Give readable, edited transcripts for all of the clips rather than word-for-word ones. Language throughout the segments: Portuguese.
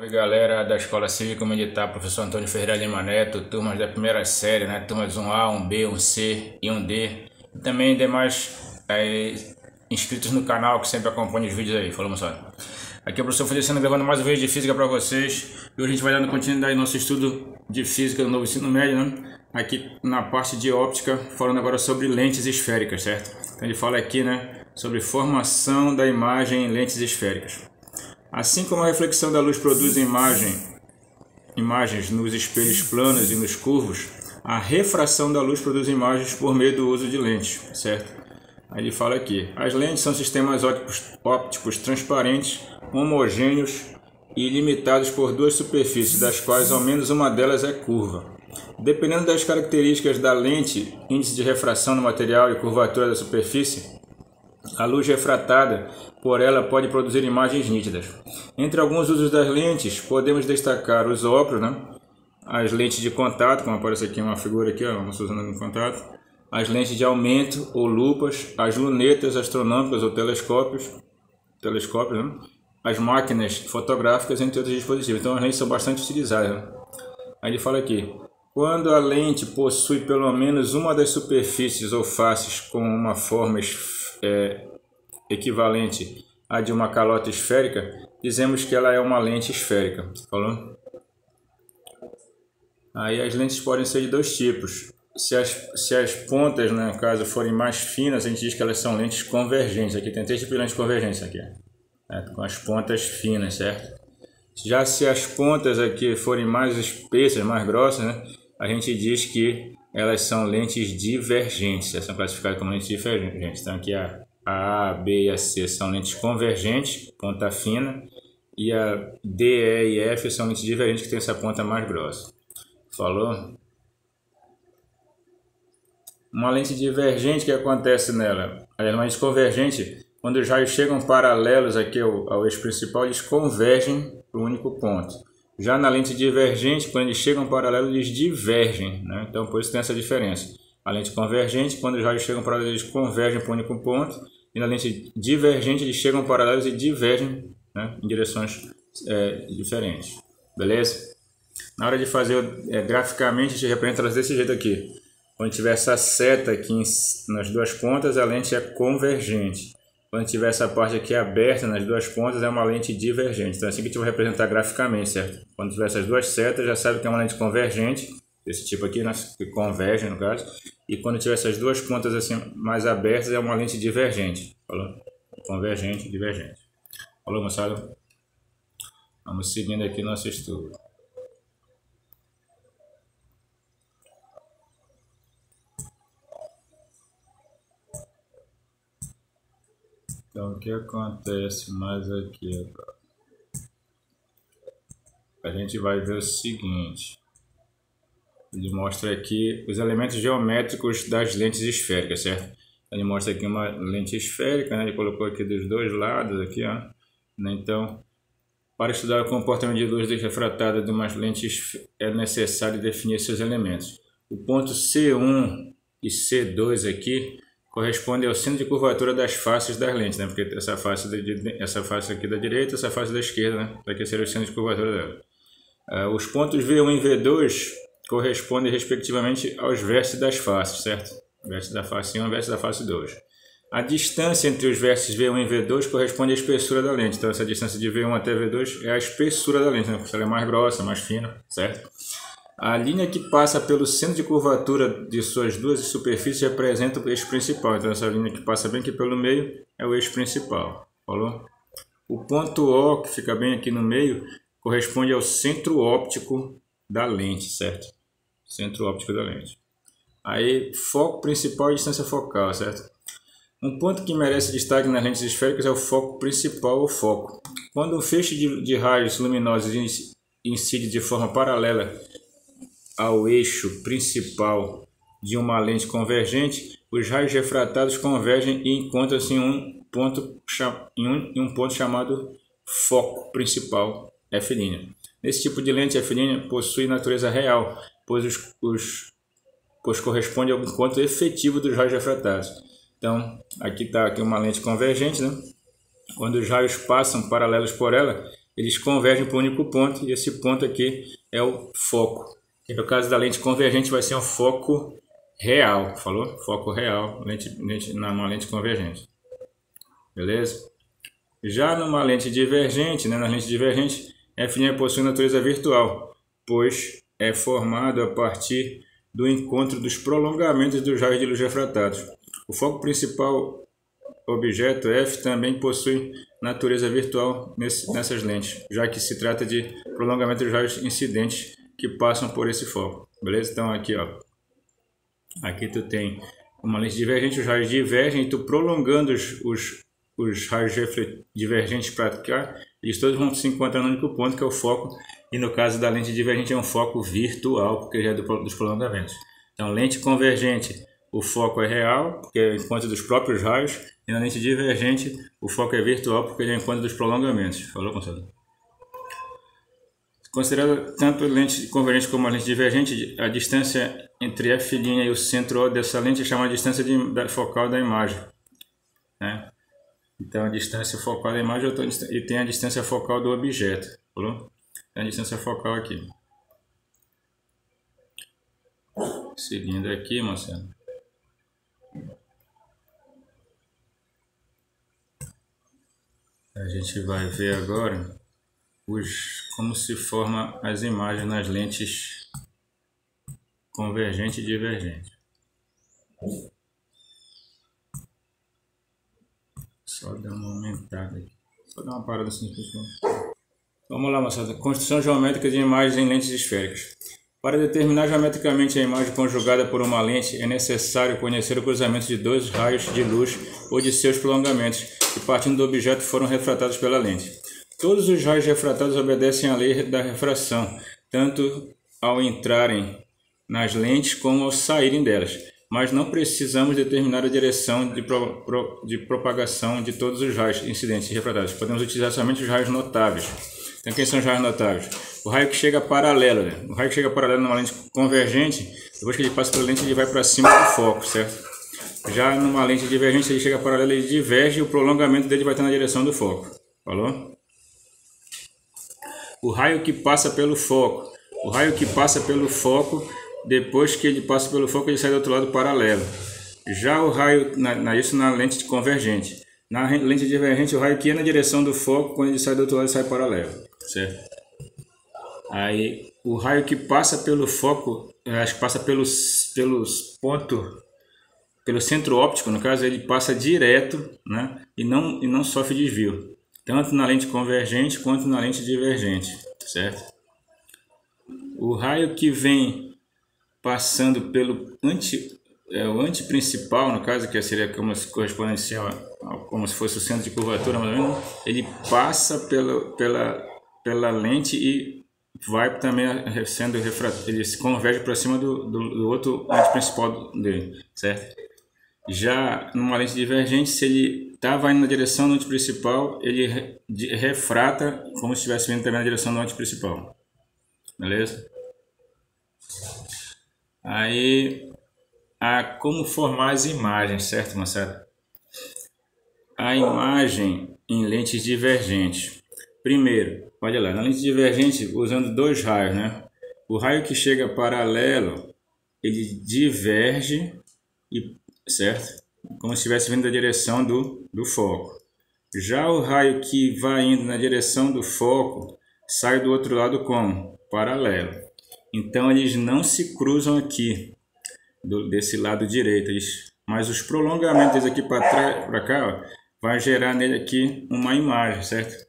Oi galera da Escola Cívica Militar, professor Antônio Ferreira Lima Neto, turmas da primeira série, né? Turmas 1A, 1B, 1C e 1D. E também demais inscritos no canal que sempre acompanham os vídeos aí. Falou, moçada. Aqui é o professor Feliciano gravando mais um vídeo de física para vocês. E hoje a gente vai dando continuidade ao nosso estudo de física do novo ensino médio, né? Aqui na parte de óptica, falando agora sobre lentes esféricas, certo? Então ele fala aqui, né, sobre formação da imagem em lentes esféricas. Assim como a reflexão da luz produz imagens nos espelhos planos e nos curvos, a refração da luz produz imagens por meio do uso de lentes, certo? Aí ele fala aqui, as lentes são sistemas ópticos transparentes, homogêneos e limitados por duas superfícies, das quais ao menos uma delas é curva. Dependendo das características da lente, índice de refração do material e curvatura da superfície, a luz refratada por ela pode produzir imagens nítidas. Entre alguns usos das lentes, podemos destacar os óculos, né? As lentes de contato, como aparece aqui uma figura aqui, vamos usando em contato, as lentes de aumento ou lupas, as lunetas astronômicas ou telescópios, né? As máquinas fotográficas, entre outros dispositivos. Então as lentes são bastante utilizadas, né? Aí ele fala aqui, quando a lente possui pelo menos uma das superfícies ou faces com uma forma equivalente à de uma calota esférica, dizemos que ela é uma lente esférica. Falou? Aí as lentes podem ser de dois tipos. Se as pontas, né, no caso, forem mais finas, a gente diz que elas são lentes convergentes. Aqui tem três tipos de lentes convergentes aqui, com as pontas finas, certo? Já se as pontas aqui forem mais espessas, mais grossas, né, a gente diz que elas são lentes divergentes. Elas são classificadas como lentes divergentes. Então aqui a A, B e a C são lentes convergentes, ponta fina, e a D, E e F são lentes divergentes que tem essa ponta mais grossa. Falou? Uma lente divergente, que acontece nela? Uma lente convergente, quando os raios chegam paralelos aqui ao eixo principal, eles convergem para o único ponto. Já na lente divergente, quando eles chegam paralelos, eles divergem, né? Então por isso tem essa diferença. A lente convergente, quando os raios chegam paralelos, eles convergem para o único ponto. E na lente divergente, eles chegam paralelos e divergem, né, em direções diferentes. Beleza? Na hora de fazer graficamente, a gente representa elas desse jeito aqui. Quando tiver essa seta aqui nas duas pontas, a lente é convergente. Quando tiver essa parte aqui aberta nas duas pontas, é uma lente divergente. Então é assim que a gente vai representar graficamente, certo? Quando tiver essas duas setas, já sabe que é uma lente convergente, desse tipo aqui, né, que converge no caso. E quando tiver essas duas pontas assim mais abertas, é uma lente divergente. Falou? Convergente, divergente. Falou, moçada? Vamos seguindo aqui nosso estudo. Então, o que acontece mais aqui agora? A gente vai ver o seguinte. Ele mostra aqui os elementos geométricos das lentes esféricas, certo? Ele mostra aqui uma lente esférica, né? Ele colocou aqui dos dois lados, aqui, ó. Então, para estudar o comportamento de luz refratada de umas lentes, é necessário definir seus elementos. O ponto C1 e C2 aqui corresponde ao centro de curvatura das faces das lentes, né? Porque essa face aqui da direita, essa face da esquerda, né? Aqui seria o centro de curvatura dela. Os pontos V1 e V2 correspondem respectivamente aos vértices das faces, certo? Vértice da face 1 e vértice da face 2. A distância entre os vértices V1 e V2 corresponde à espessura da lente. Então essa distância de V1 até V2 é a espessura da lente, né? Porque ela é mais grossa, mais fina, certo? A linha que passa pelo centro de curvatura de suas duas superfícies representa o eixo principal. Então essa linha que passa bem aqui pelo meio é o eixo principal. Falou? O ponto O, que fica bem aqui no meio, corresponde ao centro óptico da lente, certo? Centro óptico da lente. Aí, foco principal e distância focal, certo? Um ponto que merece destaque nas lentes esféricas é o foco principal ou foco. Quando um feixe de raios luminosos incide de forma paralela ao eixo principal de uma lente convergente, os raios refratados convergem e encontram-se em um ponto chamado foco principal, F'. Nesse tipo de lente, F' possui natureza real, pois corresponde ao encontro efetivo dos raios refratados. Então, aqui está uma lente convergente, né? Quando os raios passam paralelos por ela, eles convergem para um único ponto, e esse ponto aqui é o foco. E no caso da lente convergente vai ser um foco real, falou? Foco real, numa lente convergente. Beleza? Já numa lente divergente, né, na lente divergente, f' possui natureza virtual, pois é formado a partir do encontro dos prolongamentos dos raios de luz refratados. O foco principal objeto f também possui natureza virtual nessas lentes, já que se trata de prolongamento dos raios incidentes que passam por esse foco. Beleza? Então aqui, ó, aqui tu tem uma lente divergente, os raios divergem e tu prolongando os raios divergentes para cá, eles todos vão se encontrar no único ponto, que é o foco, e no caso da lente divergente é um foco virtual, porque já é dos prolongamentos. Então, lente convergente, o foco é real, porque é o encontro dos próprios raios, e na lente divergente, o foco é virtual, porque ele é o encontro dos prolongamentos. Falou, conselheiro? Considerada tanto a lente convergente como a lente divergente, a distância entre f' e o centro O dessa lente é chamada de distância focal da imagem, né? Então, a distância focal da imagem e tem a distância focal do objeto. Falou? Tem a distância focal aqui. Seguindo aqui, Marcelo. A gente vai ver agora como se formam as imagens nas lentes convergente e divergente. Só dar uma aumentada aqui. Só dar uma parada assim, pessoal. Vamos lá, moçada. Construção geométrica de imagens em lentes esféricas. Para determinar geometricamente a imagem conjugada por uma lente, é necessário conhecer o cruzamento de dois raios de luz ou de seus prolongamentos, que partindo do objeto foram refratados pela lente. Todos os raios refratados obedecem à lei da refração, tanto ao entrarem nas lentes como ao saírem delas, mas não precisamos determinar a direção de propagação de todos os raios incidentes e refratados. Podemos utilizar somente os raios notáveis. Então, quem são os raios notáveis? O raio que chega paralelo, né? O raio que chega paralelo numa lente convergente, depois que ele passa pela lente, ele vai para cima do foco, certo? Já numa lente divergente, ele chega paralelo, ele diverge e o prolongamento dele vai estar na direção do foco. Falou? O raio que passa pelo foco. O raio que passa pelo foco, depois que ele passa pelo foco, ele sai do outro lado paralelo. Já o raio, isso na lente convergente. Na lente divergente, o raio que ia na direção do foco, quando ele sai do outro lado, ele sai paralelo. Certo? Aí, o raio que passa pelo foco, acho que passa pelos pontos, pelo centro óptico, no caso, ele passa direto, né? E não sofre desvio. Tanto na lente convergente quanto na lente divergente. Certo? O raio que vem passando pelo o antiprincipal, no caso, que seria como se correspondesse como se fosse o centro de curvatura, mais ou menos, ele passa pela lente e vai também sendo refratado, ele se converge para cima do outro antiprincipal dele, certo? Já numa lente divergente, se ele estava indo na direção do antiprincipal, ele refrata como se estivesse vindo também na direção do antiprincipal. Beleza? Aí, como formar as imagens, certo, moçada? A imagem em lentes divergentes. Primeiro, olha lá, na lente divergente, usando dois raios, né? O raio que chega paralelo, ele diverge, certo? Como se estivesse vindo da direção do foco. Já o raio que vai indo na direção do foco, sai do outro lado como? Paralelo. Então, eles não se cruzam aqui, desse lado direito, mas os prolongamentos aqui para cá, ó, vai gerar nele aqui uma imagem, certo?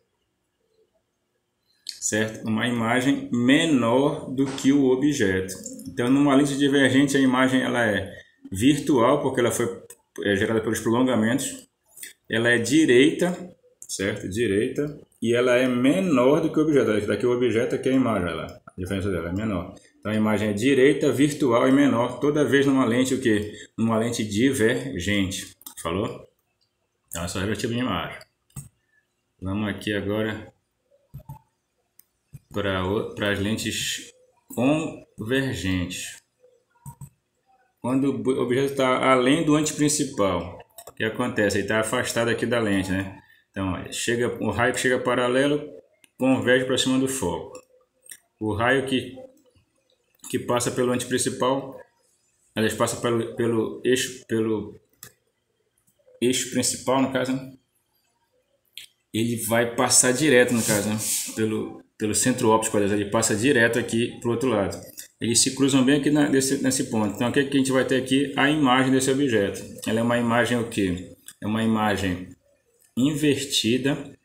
Certo? Uma imagem menor do que o objeto. Então, numa lente divergente, a imagem ela é virtual, porque ela foi gerada pelos prolongamentos. Ela é direita, certo? Direita. E ela é menor do que o objeto. Daqui o objeto aqui é a imagem, a diferença dela é menor. Então, a imagem é direita, virtual e menor, toda vez numa lente o quê? Numa lente divergente. Falou? Então, essa é o tipo de imagem. Vamos aqui agora para as lentes convergentes. Quando o objeto está além do antiprincipal, o que acontece? Ele está afastado aqui da lente, né? Então, olha, o raio que chega paralelo converge para cima do foco. O raio que passa pelo antiprincipal, elas passam pelo eixo principal, no caso, né? Ele vai passar direto, no caso, né? pelo centro óptico, ele passa direto aqui para o outro lado. Eles se cruzam bem aqui nesse ponto. Então, o que a gente vai ter aqui? A imagem desse objeto. Ela é uma imagem o quê? É uma imagem invertida,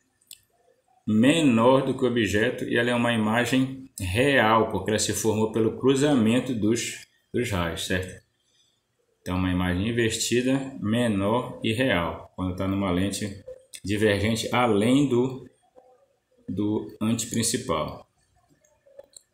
menor do que o objeto, e ela é uma imagem real, porque ela se formou pelo cruzamento dos raios, certo? Então, uma imagem invertida, menor e real, quando está numa lente divergente além do antiprincipal.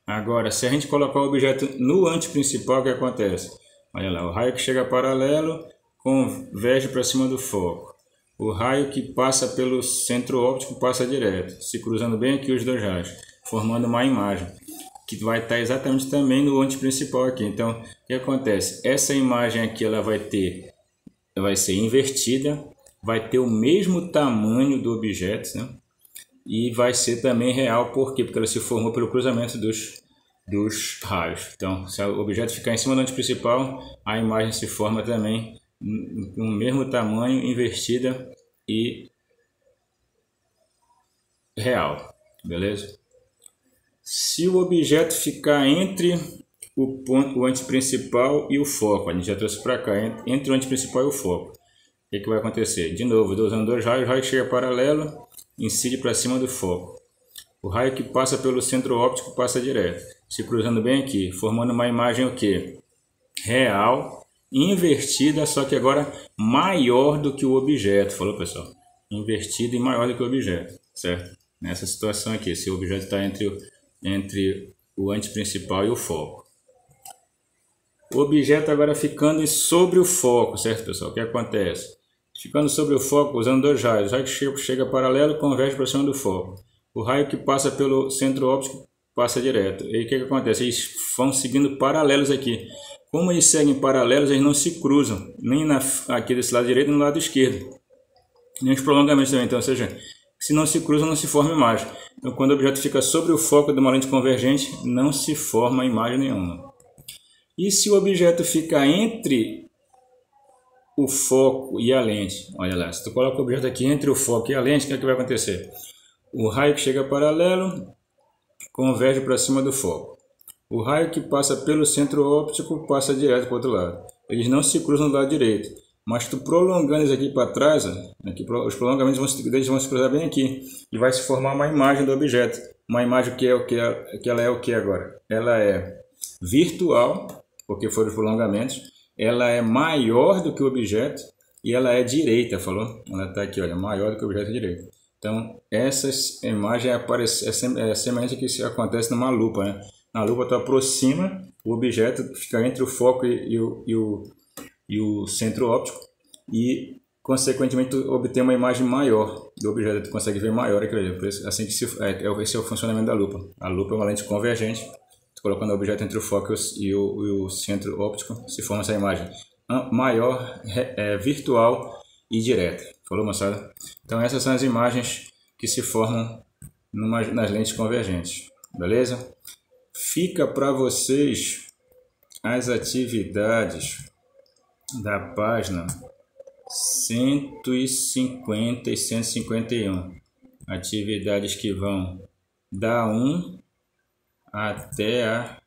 Agora, se a gente colocar o objeto no antiprincipal, o que acontece? Olha lá, o raio que chega paralelo converge para cima do foco. O raio que passa pelo centro óptico passa direto, se cruzando bem aqui os dois raios, formando uma imagem que vai estar exatamente também no antiprincipal aqui. Então, o que acontece? Essa imagem aqui ela vai ser invertida, vai ter o mesmo tamanho do objeto, né? E vai ser também real, por quê? Porque ela se formou pelo cruzamento dos raios. Então, se o objeto ficar em cima do antiprincipal, a imagem se forma também no mesmo tamanho, invertida e real, beleza? Se o objeto ficar entre o antiprincipal e o foco, a gente já trouxe para cá, entre o antiprincipal e o foco, o que vai acontecer? De novo, estou usando dois raios, o raio que chega paralelo, incide para cima do foco. O raio que passa pelo centro óptico passa direto, se cruzando bem aqui, formando uma imagem o quê? Real, invertida, só que agora maior do que o objeto, falou pessoal? Invertida e maior do que o objeto, certo? Nessa situação aqui, se o objeto está entre o antiprincipal e o foco. O objeto agora ficando sobre o foco, certo pessoal? O que acontece? Ficando sobre o foco, usando dois raios. O raio que chega paralelo converge para cima do foco. O raio que passa pelo centro óptico passa direto. E o que acontece? Eles vão seguindo paralelos aqui. Como eles seguem paralelos, eles não se cruzam, nem aqui desse lado direito nem no lado esquerdo. Nem os prolongamentos também. Então, ou seja, se não se cruzam, não se forma imagem. Então, quando o objeto fica sobre o foco de uma lente convergente, não se forma imagem nenhuma. E se o objeto fica entre o foco e a lente, olha lá, se tu coloca o objeto aqui entre o foco e a lente, o que é que vai acontecer? O raio que chega paralelo converge para cima do foco. O raio que passa pelo centro óptico passa direto para o outro lado. Eles não se cruzam do lado direito, mas tu prolongando isso aqui para trás, aqui, os prolongamentos vão se cruzar bem aqui e vai se formar uma imagem do objeto. Uma imagem que ela é o que agora? Ela é virtual, porque foram os prolongamentos. Ela é maior do que o objeto e ela é direita, falou? Ela está aqui, olha, maior do que o objeto direito. Então, essa imagem é semelhante ao que acontece numa lupa, né? Na lupa tu aproxima o objeto, fica entre o foco e o centro óptico e, consequentemente, tu obtém uma imagem maior do objeto, tu consegue ver maior aquilo ali. Assim que esse é o funcionamento da lupa. A lupa é uma lente convergente. Colocando o objeto entre o foco e o centro óptico, se forma essa imagem maior, virtual e direta. Falou, moçada? Então essas são as imagens que se formam nas lentes convergentes. Beleza? Fica para vocês as atividades da página 150 e 151. Atividades que vão da 1 até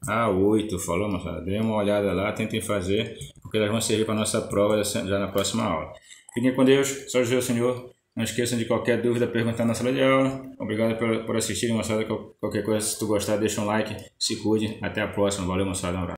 a 8, falou, moçada? Dê uma olhada lá, tentem fazer, porque elas vão servir para a nossa prova já na próxima aula. Fiquem com Deus, só Jesus é o Senhor. Não esqueçam de qualquer dúvida perguntar na sala de aula. Obrigado por assistirem, moçada. Qualquer coisa, se tu gostar, deixa um like, se cuide. Até a próxima, valeu, moçada, um abraço.